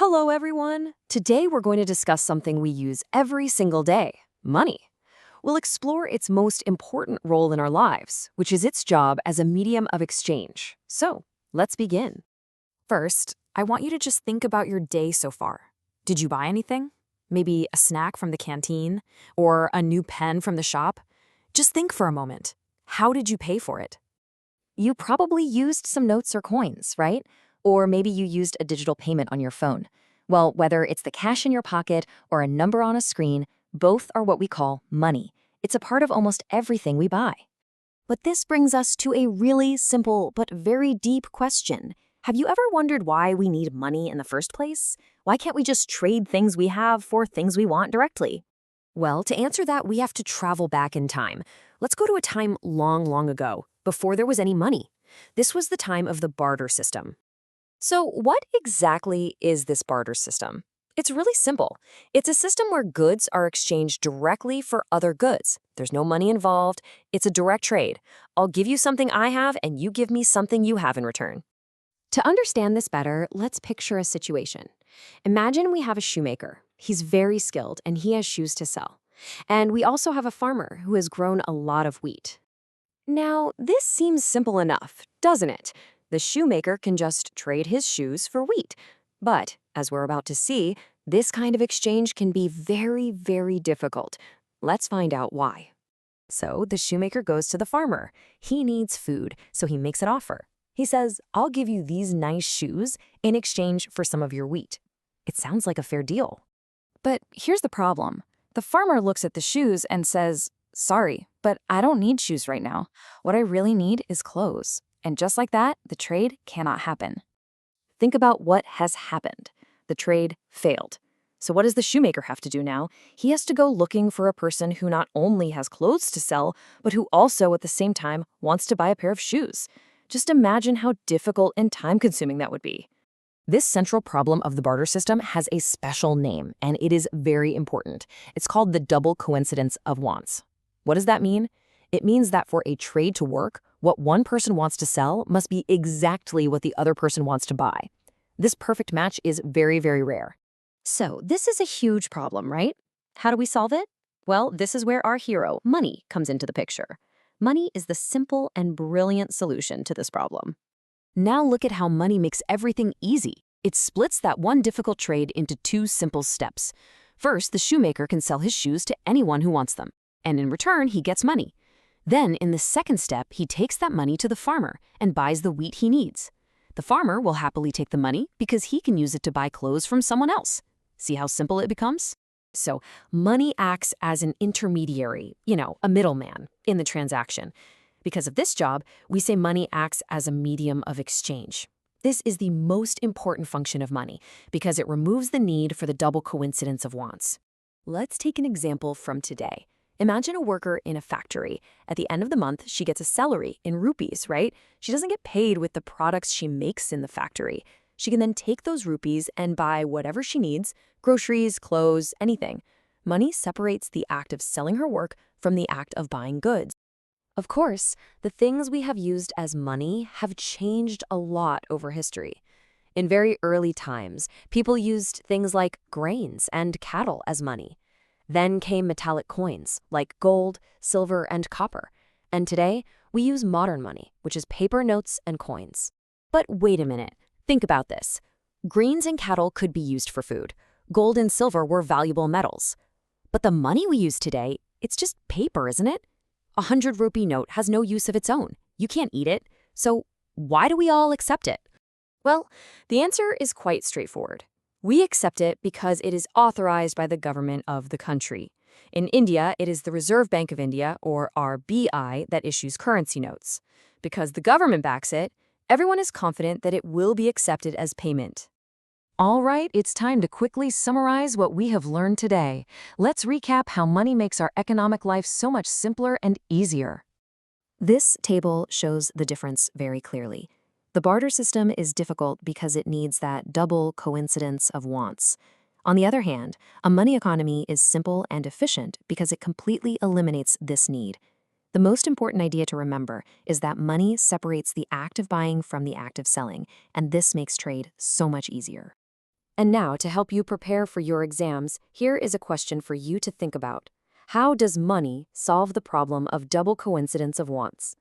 Hello, everyone. Today we're going to discuss something we use every single day, money. We'll explore its most important role in our lives, which is its job as a medium of exchange. So, let's begin. First, I want you to just think about your day so far. Did you buy anything? Maybe a snack from the canteen or a new pen from the shop? Just think for a moment. How did you pay for it? You probably used some notes or coins, right? Or maybe you used a digital payment on your phone. Well, whether it's the cash in your pocket or a number on a screen, both are what we call money. It's a part of almost everything we buy. But this brings us to a really simple but very deep question. Have you ever wondered why we need money in the first place? Why can't we just trade things we have for things we want directly? Well, to answer that, we have to travel back in time. Let's go to a time long, long ago, before there was any money. This was the time of the barter system. So, what exactly is this barter system? It's really simple. It's a system where goods are exchanged directly for other goods. There's no money involved. It's a direct trade. I'll give you something I have, and you give me something you have in return. To understand this better, let's picture a situation. Imagine we have a shoemaker. He's very skilled, and he has shoes to sell. And we also have a farmer who has grown a lot of wheat. Now, this seems simple enough, doesn't it? The shoemaker can just trade his shoes for wheat. But, as we're about to see, this kind of exchange can be very, very difficult. Let's find out why. So, the shoemaker goes to the farmer. He needs food, so he makes an offer. He says, I'll give you these nice shoes in exchange for some of your wheat. It sounds like a fair deal. But here's the problem. The farmer looks at the shoes and says, "Sorry, but I don't need shoes right now. What I really need is clothes." And just like that, the trade cannot happen. Think about what has happened. The trade failed. So what does the shoemaker have to do now? He has to go looking for a person who not only has clothes to sell, but who also at the same time wants to buy a pair of shoes. Just imagine how difficult and time-consuming that would be. This central problem of the barter system has a special name, and it is very important. It's called the double coincidence of wants. What does that mean? It means that for a trade to work, what one person wants to sell must be exactly what the other person wants to buy. This perfect match is very, very rare. So this is a huge problem, right? How do we solve it? Well, this is where our hero, money, comes into the picture. Money is the simple and brilliant solution to this problem. Now look at how money makes everything easy. It splits that one difficult trade into two simple steps. First, the shoemaker can sell his shoes to anyone who wants them, and in return, he gets money. Then, in the second step, he takes that money to the farmer and buys the wheat he needs. The farmer will happily take the money because he can use it to buy clothes from someone else. See how simple it becomes? So, money acts as an intermediary, a middleman in the transaction. Because of this job, we say money acts as a medium of exchange. This is the most important function of money because it removes the need for the double coincidence of wants. Let's take an example from today. Imagine a worker in a factory. At the end of the month, she gets a salary in rupees, right? She doesn't get paid with the products she makes in the factory. She can then take those rupees and buy whatever she needs, groceries, clothes, anything. Money separates the act of selling her work from the act of buying goods. Of course, the things we have used as money have changed a lot over history. In very early times, people used things like grains and cattle as money. Then came metallic coins, like gold, silver, and copper. And today, we use modern money, which is paper notes and coins. But wait a minute. Think about this. Grains and cattle could be used for food. Gold and silver were valuable metals. But the money we use today, it's just paper, isn't it? A 100-rupee note has no use of its own. You can't eat it. So why do we all accept it? Well, the answer is quite straightforward. We accept it because it is authorized by the government of the country. In India, it is the Reserve Bank of India, or RBI, that issues currency notes. Because the government backs it, everyone is confident that it will be accepted as payment. All right, it's time to quickly summarize what we have learned today. Let's recap how money makes our economic life so much simpler and easier. This table shows the difference very clearly. The barter system is difficult because it needs that double coincidence of wants. On the other hand, a money economy is simple and efficient because it completely eliminates this need. The most important idea to remember is that money separates the act of buying from the act of selling, and this makes trade so much easier. And now, to help you prepare for your exams, here is a question for you to think about. How does money solve the problem of double coincidence of wants?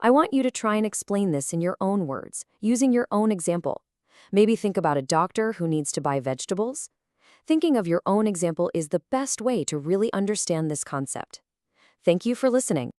I want you to try and explain this in your own words, using your own example. Maybe think about a doctor who needs to buy vegetables. Thinking of your own example is the best way to really understand this concept. Thank you for listening.